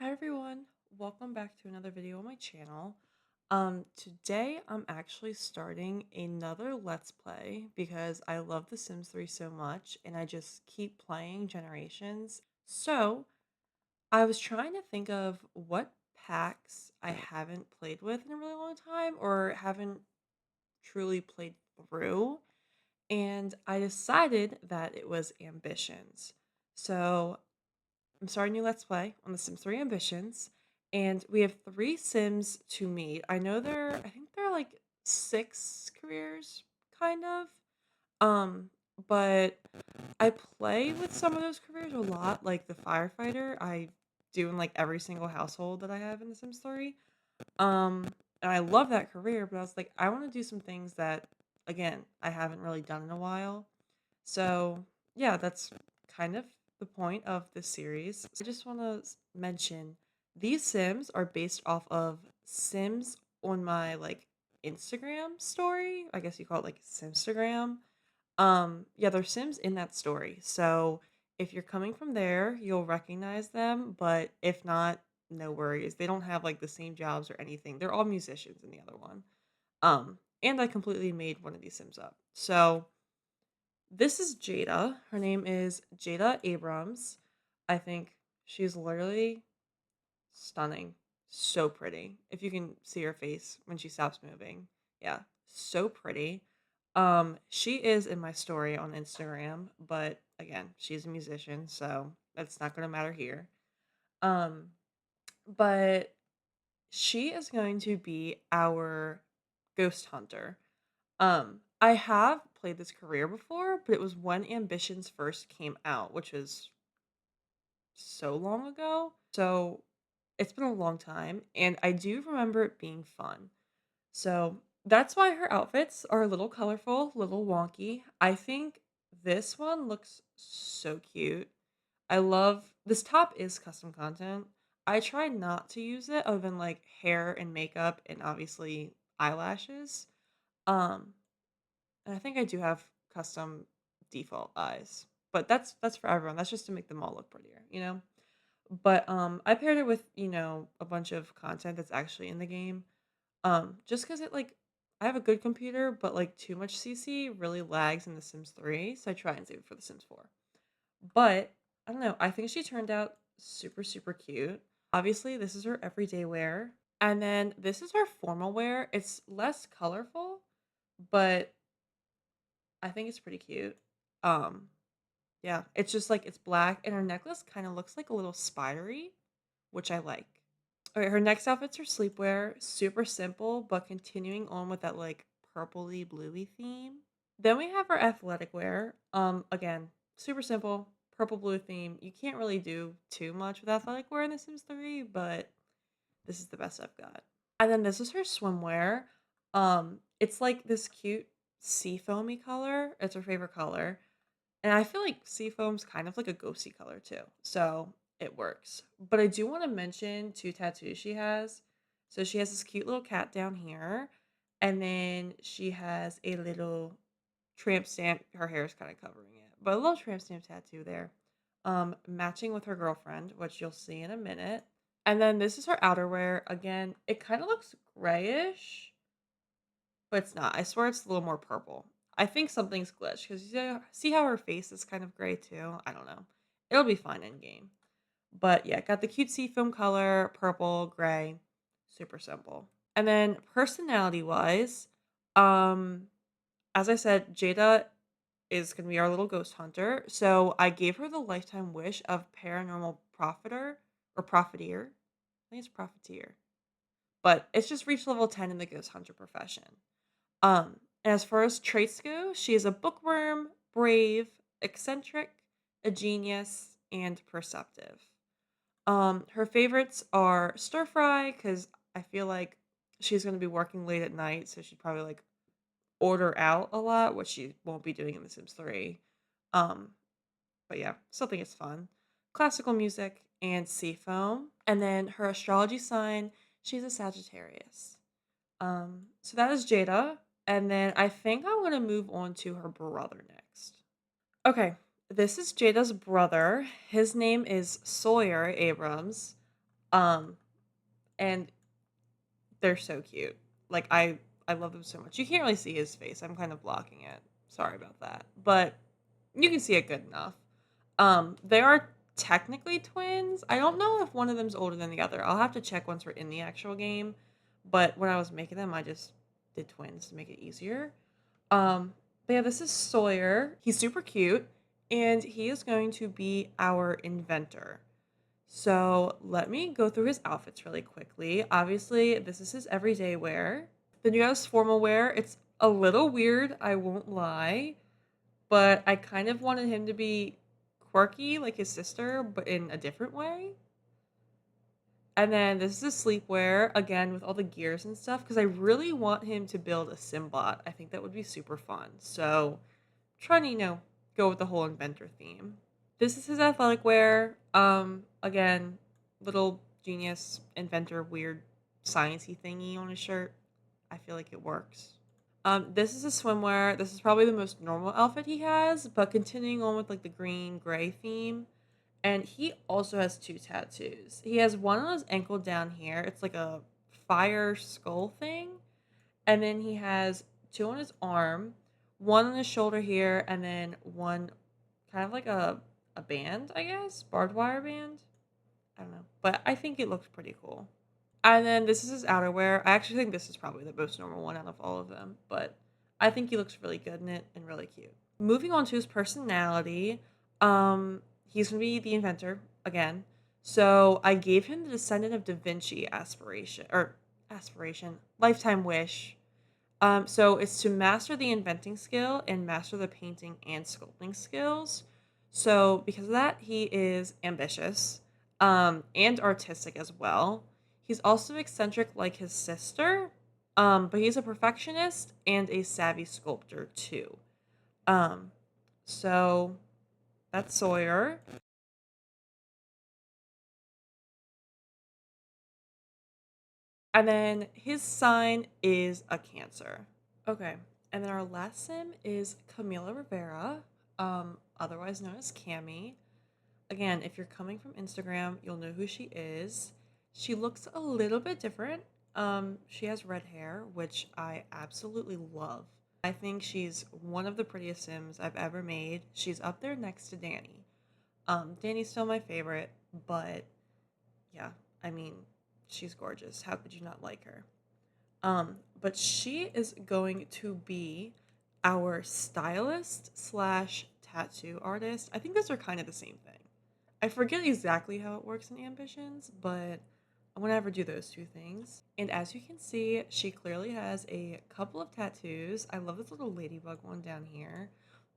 Hi everyone, welcome back to another video on my channel. Today I'm actually starting another Let's Play because I love The Sims 3 so much and I just keep playing Generations. So I was trying to think of what packs I haven't played with in a really long time or haven't truly played through, and I decided that it was Ambitions. So I'm starting a new Let's Play on The Sims 3 Ambitions, and we have three Sims to meet. I think there are like six careers, kind of. Um, but I play with some of those careers a lot, like the firefighter. I do in like every single household that I have in The Sims 3. Um, and I love that career, but I was like, I want to do some things that, again, I haven't really done in a while. So, yeah, that's kind of the point of this series. I just want to mention these Sims are based off of Sims on my like Instagram story. I guess you call it like Simstagram. Yeah, they're Sims in that story. So, if you're coming from there, you'll recognize them, but if not, no worries. They don't have like the same jobs or anything. They're all musicians in the other one. And I completely made one of these Sims up. So, this is Jadah. Her name is Jadah Abrams. I think she's literally stunning. So pretty. If you can see her face when she stops moving. Yeah, so pretty. She is in my story on Instagram, but again, she's a musician, so that's not going to matter here. Um, but she is going to be our ghost hunter. I have played this career before, but it was when Ambitions first came out, which was so long ago. So it's been a long time, and I do remember it being fun. So that's why her outfits are a little colorful, a little wonky. I think this one looks so cute. I love this top is custom content. I try not to use it other than like hair and makeup and obviously eyelashes. Um, and I think I do have custom default eyes. But that's for everyone. That's just to make them all look prettier, you know? But I paired it with, a bunch of content that's actually in the game. Just cuz it like I have a good computer, but like too much CC really lags in The Sims 3, so I try and save it for The Sims 4. But I don't know, I think she turned out super super cute. Obviously, this is her everyday wear. And then this is her formal wear. It's less colorful, but I think it's pretty cute. Um, yeah, it's just like it's black and her necklace kind of looks like a little spidery, which I like. Okay, her next outfit's her sleepwear, super simple, but continuing on with that like purpley bluey theme. Then we have her athletic wear. Again, super simple, purple blue theme. You can't really do too much with athletic wear in The Sims 3, but this is the best I've got. And then this is her swimwear. It's like this cute sea foamy color. It's her favorite color. And I feel like seafoam's kind of like a ghosty color too. So it works. But I do want to mention two tattoos she has. So she has this cute little cat down here. And then she has a little tramp stamp. Her hair is kind of covering it. But a little tramp stamp tattoo there. Matching with her girlfriend, which you'll see in a minute. And then this is her outerwear. Again, it kind of looks grayish, but it's not. I swear it's a little more purple. I think something's glitched because see how her face is kind of gray too? I don't know. It'll be fine in game. But yeah, got the cute seafoam color, purple, gray, super simple. And then personality wise, um, as I said, Jada is gonna be our little ghost hunter. So I gave her the lifetime wish of paranormal profiter or profiteer. I think it's profiteer. But it's just reached level 10 in the ghost hunter profession. As far as traits go, she is a bookworm, brave, eccentric, a genius, and perceptive. Her favorites are stir fry because I feel like she's gonna be working late at night, so she'd probably like order out a lot, which she won't be doing in The Sims 3. Um, but yeah, still think it's fun. Classical music and seafoam. And then her astrology sign, she's a Sagittarius. So that is Jada. And then I think I'm gonna move on to her brother next. Okay, this is Jada's brother. His name is Sawyer Abrams. Um, and they're so cute. Like I love them so much. You can't really see his face. I'm kind of blocking it. Sorry about that. But you can see it good enough. They are technically twins. I don't know if one of them's older than the other. I'll have to check once we're in the actual game. But when I was making them, I just did twins to make it easier. But yeah, this is Sawyer. He's super cute, and he is going to be our inventor. So let me go through his outfits really quickly. Obviously, this is his everyday wear. Then you have his formal wear. It's a little weird, I won't lie, but I kind of wanted him to be quirky like his sister, but in a different way. And then this is his sleepwear, again with all the gears and stuff, because I really want him to build a Simbot. I think that would be super fun. So trying to, go with the whole inventor theme. This is his athletic wear. Again, little genius inventor weird sciencey thingy on his shirt. I feel like it works. This is his swimwear. This is probably the most normal outfit he has, but continuing on with like the green gray theme. And he also has two tattoos. He has one on his ankle down here. It's like a fire skull thing. And then he has two on his arm, one on his shoulder here, and then one kind of like a band, I guess, barbed wire band. I don't know, but I think it looks pretty cool. And then this is his outerwear. I actually think this is probably the most normal one out of all of them, but I think he looks really good in it and really cute. Moving on to his personality, he's gonna be the inventor again. So I gave him the Descendant of Da Vinci aspiration, lifetime wish. So it's to master the inventing skill and master the painting and sculpting skills. So because of that, he is ambitious, and artistic as well. He's also eccentric like his sister, but he's a perfectionist and a savvy sculptor too. Um, so that's Sawyer. And then his sign is a Cancer. Okay. And then our last sim is Camila Rivera, otherwise known as Cami. Again, if you're coming from Instagram, you'll know who she is. She looks a little bit different. She has red hair, which I absolutely love. I think she's one of the prettiest Sims I've ever made. She's up there next to Danny. Danny's still my favorite, but yeah, I mean, she's gorgeous. How could you not like her? But she is going to be our stylist slash tattoo artist. I think those are kind of the same thing. I forget exactly how it works in Ambitions, but I want to ever do those two things. And as you can see, she clearly has a couple of tattoos. I love this little ladybug one down here,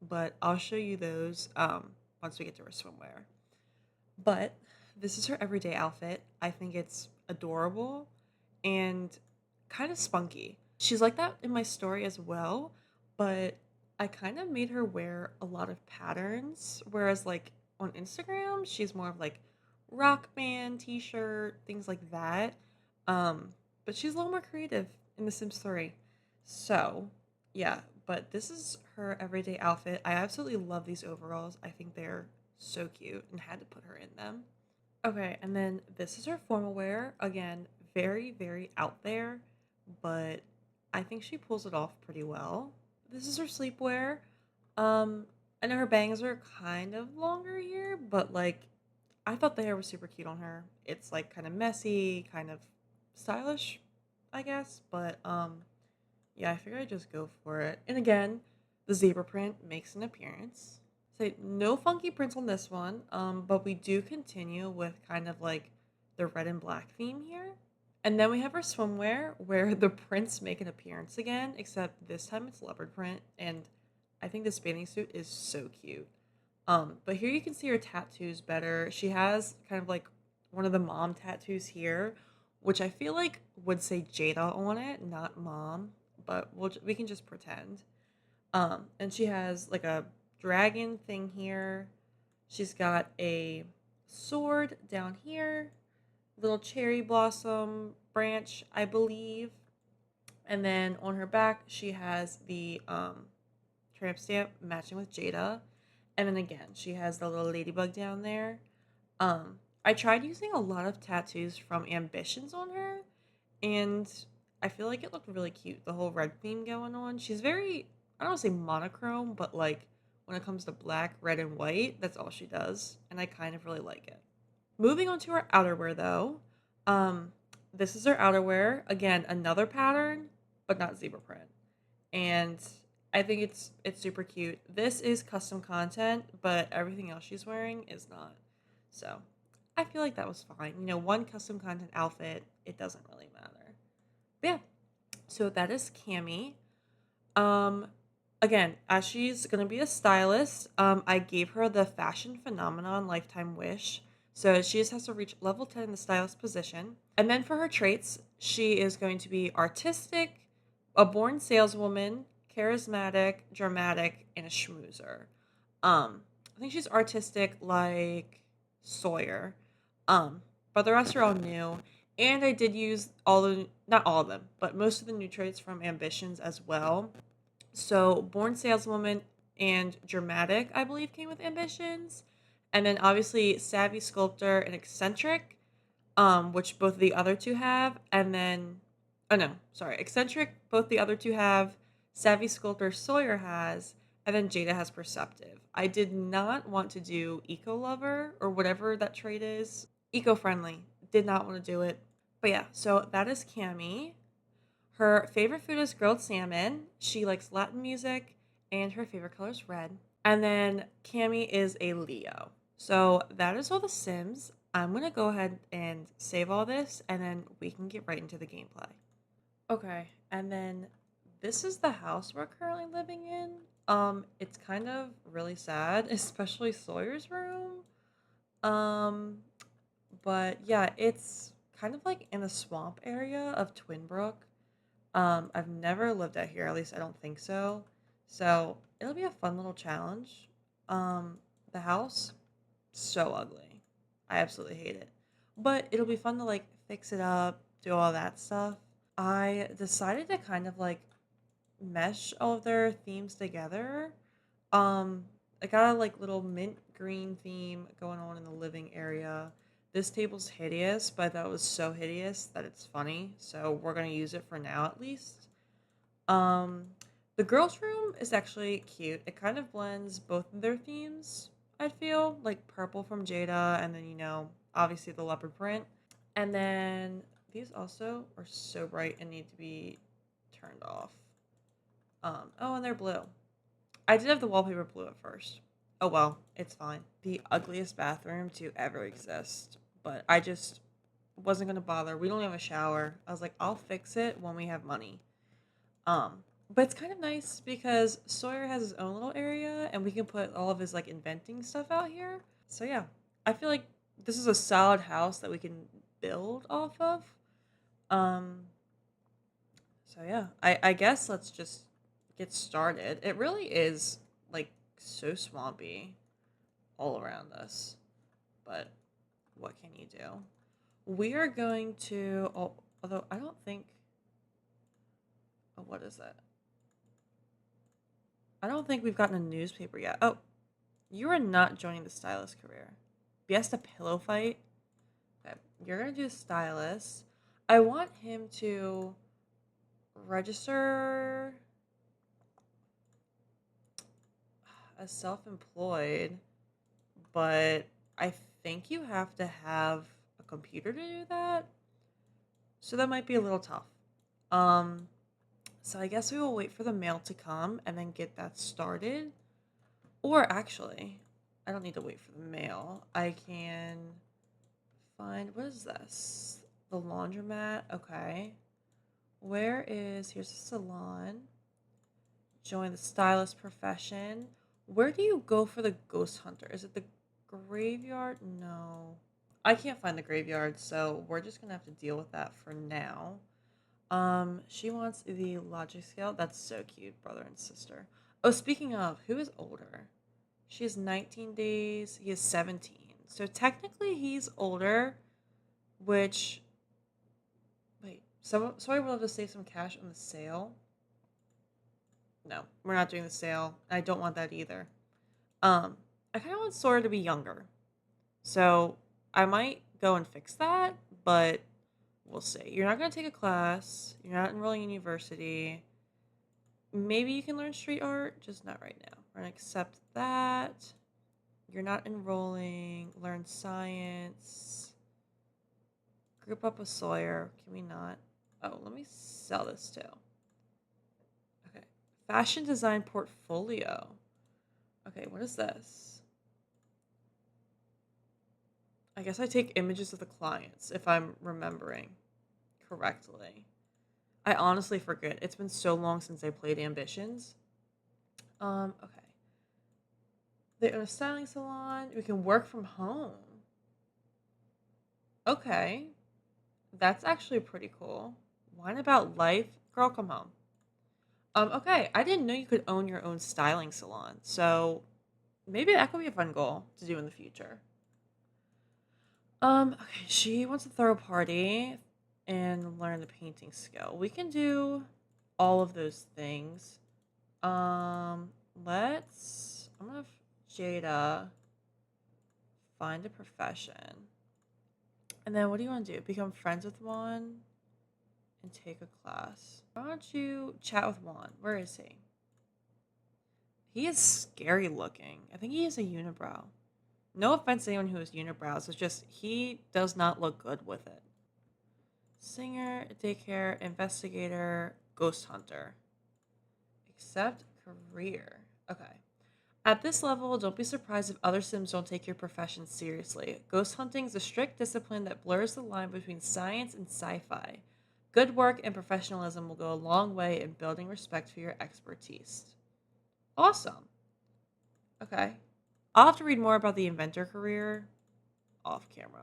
but I'll show you those once we get to her swimwear. But this is her everyday outfit. I think it's adorable and kind of spunky. She's like that in my story as well, but I kind of made her wear a lot of patterns, whereas like on Instagram, she's more of like rock band t-shirt, things like that. But she's a little more creative in The Sims 3. So, yeah, but this is her everyday outfit. I absolutely love these overalls. I think they're so cute and had to put her in them. Okay, and then this is her formal wear. Again, very, very out there, but I think she pulls it off pretty well. This is her sleepwear. I know her bangs are kind of longer here, but like I thought the hair was super cute on her. It's like kind of messy, kind of stylish, I guess, but yeah, I figured I'd just go for it. And again, the zebra print makes an appearance. So no funky prints on this one, but we do continue with kind of like the red and black theme here. And then we have our swimwear where the prints make an appearance again, except this time it's leopard print, and I think this bathing suit is so cute. But here you can see her tattoos better. She has kind of like one of the mom tattoos here, which I feel like would say Jadah on it, not mom, but we can just pretend. And she has like a dragon thing here. She's got a sword down here, little cherry blossom branch, I believe. And then on her back, she has the tramp stamp matching with Jada. And then again, she has the little ladybug down there. I tried using a lot of tattoos from Ambitions on her, and I feel like it looked really cute. The whole red theme going on. She's very, I don't want to say monochrome, but like when it comes to black, red, and white, that's all she does, and I kind of really like it. Moving on to her outerwear though. Um, this is her outerwear. Again, another pattern, but not zebra print. And I think it's super cute. This is custom content, but everything else she's wearing is not. So I feel like that was fine. You know, one custom content outfit, it doesn't really matter. But yeah, so that is Cami. Um, Again, as she's gonna be a stylist, I gave her the Fashion Phenomenon Lifetime Wish. So she just has to reach level 10 in the stylist position. And then for her traits, she is going to be artistic, a born saleswoman, charismatic, dramatic, and a schmoozer. I think she's artistic like Sawyer. Um, but the rest are all new. And I did use not all of them, but most of the new traits from Ambitions as well. So, Born Saleswoman and Dramatic, I believe, came with Ambitions. And then obviously Savvy Sculptor and Eccentric, which both the other two have. And then, oh no, sorry, Eccentric, both the other two have. Savvy Sculptor Sawyer has. And then Jadah has Perceptive. I did not want to do Eco Lover or whatever that trait is. Eco friendly. Did not want to do it. But yeah, so that is Cami. Her favorite food is grilled salmon. She likes Latin music, and her favorite color is red. And then Cami is a Leo. So that is all the Sims. I'm gonna go ahead and save all this, and then we can get right into the gameplay. Okay, and then this is the house we're currently living in. It's kind of really sad, especially Sawyer's room. Um, but yeah, it's kind of like in a swamp area of Twinbrook. I've never lived out here, at least I don't think so. So it'll be a fun little challenge. The house, so ugly. I absolutely hate it. But it'll be fun to like fix it up, do all that stuff. I decided to kind of like mesh all of their themes together. I got a like little mint green theme going on in the living area. This table's hideous, but that was so hideous that it's funny. So we're gonna use it for now at least. Um, the girls' room is actually cute. It kind of blends both of their themes. I feel like purple from Jadah, and then obviously the leopard print, and then these also are so bright and need to be turned off. Oh, and they're blue. I did have the wallpaper blue at first. Oh well, it's fine. The ugliest bathroom to ever exist, but I just wasn't gonna bother. We don't have a shower. I was like, I'll fix it when we have money. But it's kind of nice because Sawyer has his own little area, and we can put all of his like inventing stuff out here. So yeah, I feel like this is a solid house that we can build off of. Um, so yeah, I guess let's just get started. It really is like so swampy all around us, but what can you do? We are going to, although I don't think, oh, what is that? I don't think we've gotten a newspaper yet. Oh, you are not joining the stylist career. Yes, a pillow fight. Okay, you're gonna do stylist. I want him to register as self-employed, but I think you have to have a computer to do that. So that might be a little tough. Um, so I guess we will wait for the mail to come and then get that started. Or actually, I don't need to wait for the mail. I can find, what is this? The laundromat. Okay. Here's the salon. Join the stylist profession. Where do you go for the ghost hunter? Is it the graveyard? No. I can't find the graveyard, so we're just gonna have to deal with that for now. She wants the logic scale. That's so cute, brother and sister. Oh, speaking of, who is older? She has 19 days. He is 17. So technically he's older, which, wait, so I will have to save some cash on the sale. No, we're not doing the sale. I don't want that either. I kind of want Sora to be younger. So I might go and fix that, but we'll see. You're not going to take a class. You're not enrolling in university. Maybe you can learn street art, just not right now. We're going to accept that. You're not enrolling. Learn science. Group up with Sawyer. Can we not? Oh, let me sell this too. Okay. Fashion design portfolio. Okay, what is this? I guess I take images of the clients if I'm remembering correctly. I honestly forget. It's been so long since I played Ambitions. Okay. They own a styling salon. We can work from home. Okay. That's actually pretty cool. Wine about life. Girl, come home. Okay. I didn't know you could own your own styling salon. So maybe that could be a fun goal to do in the future. Okay, she wants to throw a party and learn the painting skill. We can do all of those things. Um, I'm gonna have Jadah find a profession. And then what do you want to do? Become friends with Juan and take a class. Why don't you chat with Juan? Where is he? He is scary looking. I think he has a unibrow. No offense to anyone who has unibrows. It's just he does not look good with it. Singer, daycare, investigator, ghost hunter. Accept career. Okay. At this level, don't be surprised if other Sims don't take your profession seriously. Ghost hunting is a strict discipline that blurs the line between science and sci-fi. Good work and professionalism will go a long way in building respect for your expertise. Awesome. Okay. I'll have to read more about the inventor career off camera.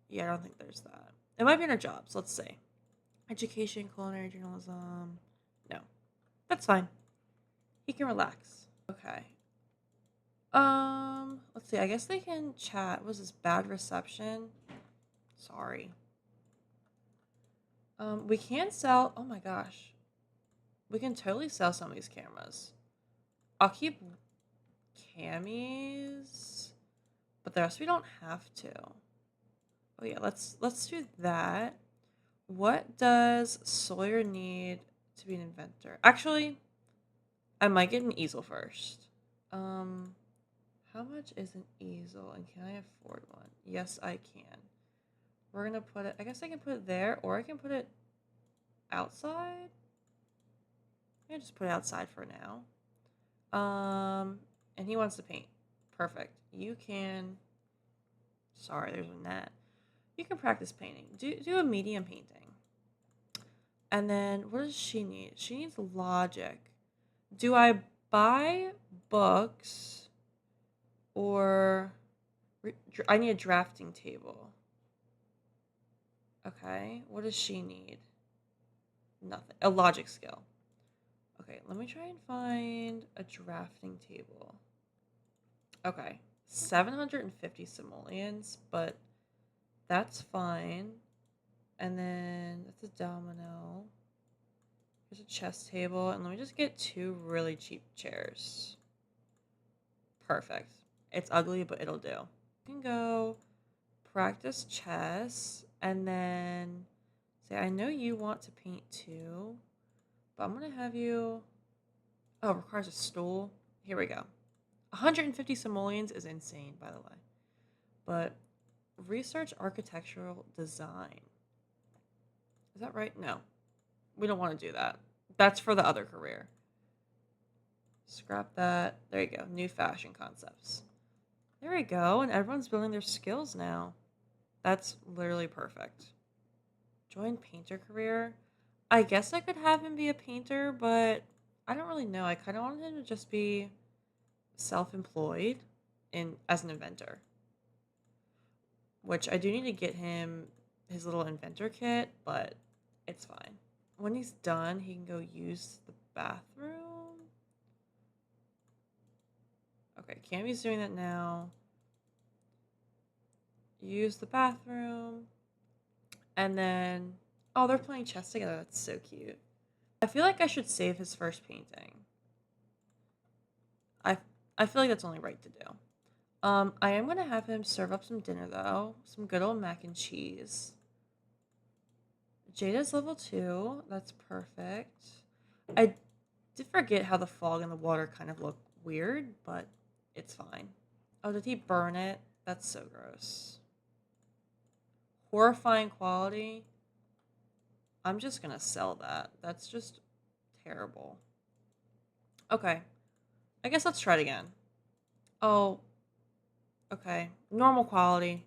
Yeah, I don't think there's that. It might be in our jobs. Let's see. Education, culinary journalism. No. That's fine. He can relax. Okay. Let's see. I guess they can chat. Was this bad reception? Sorry. We can sell. Oh my gosh. We can totally sell some of these cameras. I'll keep Cami's, but the rest we don't have to. Oh yeah, let's do that. What does Sawyer need to be an inventor? Actually, I might get an easel first. How much is an easel and can I afford one? Yes, I can. We're gonna put it, I guess I can put it there or I can put it outside. I just put it outside for now. And he wants to paint. Perfect. You can, sorry, there's a net. You can practice painting. Do a medium painting. And then what does she need? She needs logic. Do I buy books or I need a drafting table. Okay. What does she need? Nothing. A logic skill. Okay, let me try and find a drafting table. Okay. 750 simoleons, but that's fine. And then that's a domino. There's a chess table. And let me just get 2 really cheap chairs. Perfect. It's ugly, but it'll do. You can go practice chess. And then say, I know you want to paint too. But I'm going to have you... Oh, requires a stool. Here we go. 150 simoleons is insane, by the way. But research architectural design. Is that right? No. We don't want to do that. That's for the other career. Scrap that. There you go. New fashion concepts. There we go. And everyone's building their skills now. That's literally perfect. Join painter career. I guess I could have him be a painter, but I don't really know. I kind of wanted him to just be self-employed as an inventor. Which I do need to get him his little inventor kit, but it's fine. When he's done, he can go use the bathroom. Okay, Cami's doing that now. Use the bathroom. And then, oh, they're playing chess together. That's so cute. I feel like I should save his first painting. I feel like that's only right to do. I am gonna have him serve up some dinner though. Some good old mac and cheese. Jada's level 2. That's perfect. I did forget how the fog and the water kind of look weird, but it's fine. Oh, did he burn it? That's so gross. Horrifying quality. I'm just gonna sell that. That's just terrible. Okay. I guess let's try it again. Oh, okay. Normal quality.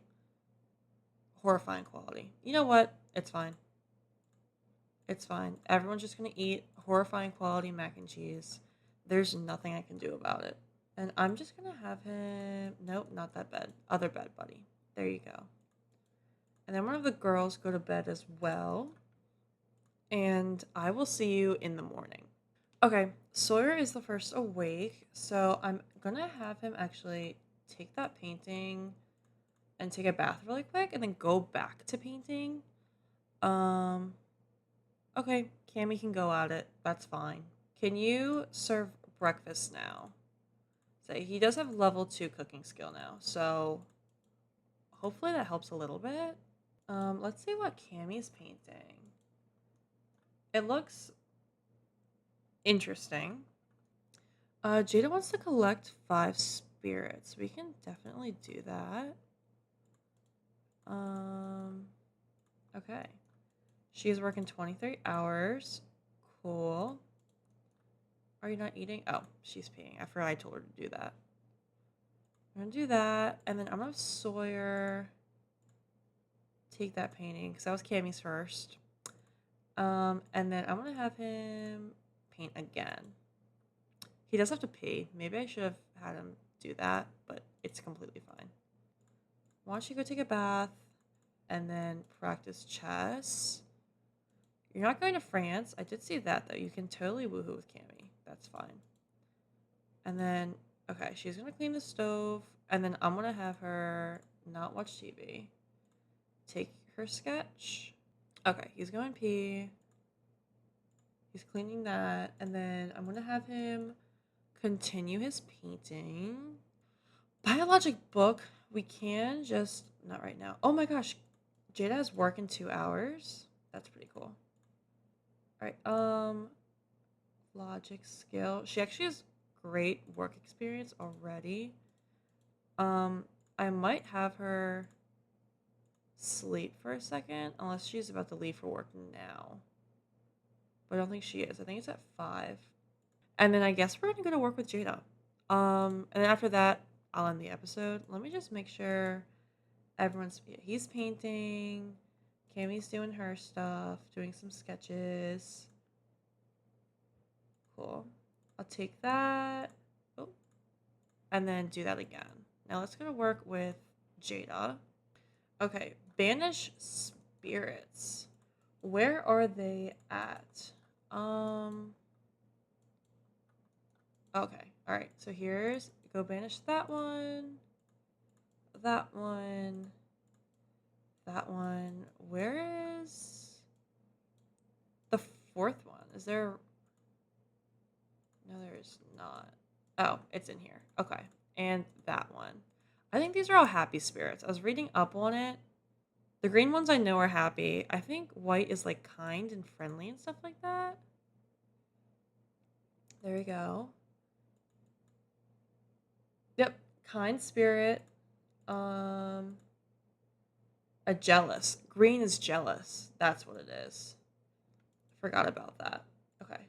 Horrifying quality. You know what? It's fine. It's fine. Everyone's just gonna eat horrifying quality mac and cheese. There's nothing I can do about it. And I'm just gonna have him. Nope, not that bed. Other bed, buddy. There you go. And then one of the girls go to bed as well. And I will see you in the morning. Okay, Sawyer is the first awake, so I'm gonna have him actually take that painting and take a bath really quick and then go back to painting. Um, okay, Cami can go at it. That's fine. Can you serve breakfast now? Say he does have level 2 cooking skill now, so hopefully that helps a little bit. Let's see what Cami's painting. It looks interesting. Jadah wants to collect 5 spirits. We can definitely do that. Okay. She's working 23 hours. Cool. Are you not eating? Oh, she's peeing. I forgot I told her to do that. I'm gonna do that, and then I'm gonna have Sawyer take that painting, because that was Cammy's first. And then I'm gonna have him paint again. He does have to pee. Maybe I should have had him do that, but it's completely fine. Why don't you go take a bath and then practice chess? You're not going to France. I did see that, though. You can totally woohoo with Cammy. That's fine. And then, okay, she's going to clean the stove. And then I'm going to have her not watch TV. Take her sketch. Okay, he's going pee. He's cleaning that. And then I'm going to have him continue his painting. Biologic book. We can just... Not right now. Oh my gosh. Jadah has work in 2 hours. That's pretty cool. Alright, logic skill. She actually has great work experience already. I might have her sleep for a second, unless she's about to leave for work now. But I don't think she is. I think it's at 5. And then I guess we're gonna go to work with Jadah. And then after that, I'll end the episode. Let me just make sure everyone's... He's painting. Cammy's doing her stuff, doing some sketches. Cool. I'll take that. Oh. And then do that again. Now let's go to work with Jadah. Okay. Banish spirits. Where are they at? Okay. Alright. So here's... Go banish that one. That one. That one. Where is the 4th one? Is there... No, there is not. Oh, it's in here. Okay. And that one. I think these are all happy spirits. I was reading up on it. The green ones I know are happy. I think white is like kind and friendly and stuff like that. There we go. Yep. Kind spirit. A jealous. Green is jealous. That's what it is. Forgot about that. Okay.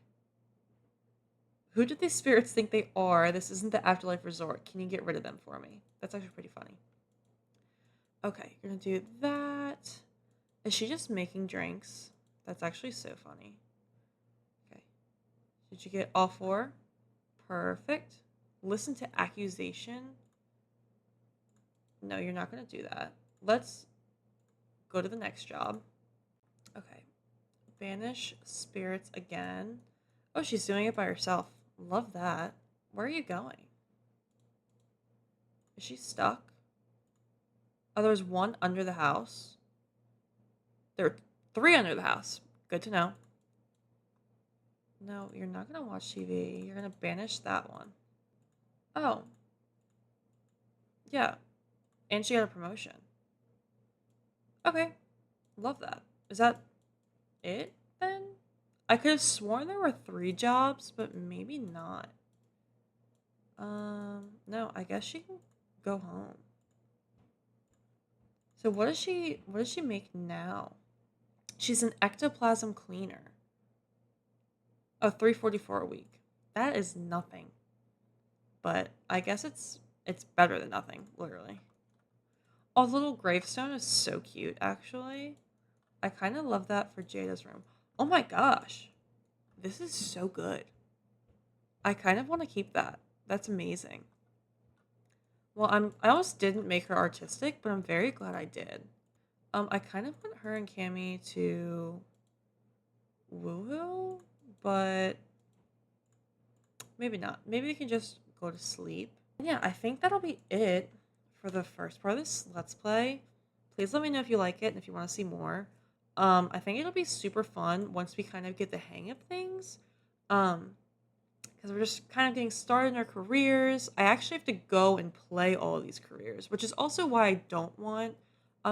Who do these spirits think they are? This isn't the afterlife resort. Can you get rid of them for me? That's actually pretty funny. Okay, you're gonna do that. Is she just making drinks? That's actually so funny. Okay. Did you get all 4? Perfect. Listen to accusation. No, you're not gonna do that. Let's go to the next job. Okay. Banish spirits again. Oh, she's doing it by herself. Love that. Where are you going? Is she stuck? Oh, there's 1 under the house. There are 3 under the house. Good to know. No, you're not going to watch TV. You're going to banish that one. Oh. Yeah, and she got a promotion. Okay, love that. Is that it then? I could have sworn there were 3 jobs, but maybe not. No, I guess she can go home. So what does she make now? She's an ectoplasm cleaner. Oh, 344 a week. That is nothing. But I guess it's better than nothing, literally. Oh, the little gravestone is so cute, actually. I kind of love that for Jada's room. Oh my gosh. This is so good. I kind of want to keep that. That's amazing. Well, I almost didn't make her artistic, but I'm very glad I did. I kind of want her and Cami to woohoo, but maybe not. Maybe they can just go to sleep. Yeah, I think that'll be it for the first part of this Let's Play. Please let me know if you like it and if you want to see more. I think it'll be super fun once we kind of get the hang of things. Because we're just kind of getting started in our careers. I actually have to go and play all of these careers, which is also why I don't want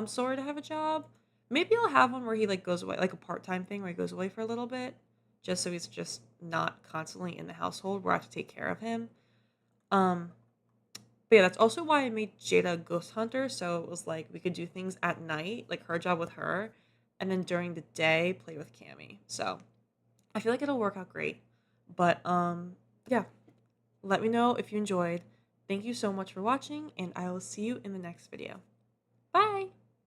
Sawyer to have a job. Maybe I'll have one where he like goes away, like a part-time thing where he goes away for a little bit, just so he's just not constantly in the household where I have to take care of him. Um, but yeah, that's also why I made Jada a ghost hunter, so it was like we could do things at night, like her job with her, and then during the day play with Cammy. So I feel like it'll work out great. But yeah, let me know if you enjoyed. Thank you so much for watching, and I will see you in the next video. Bye!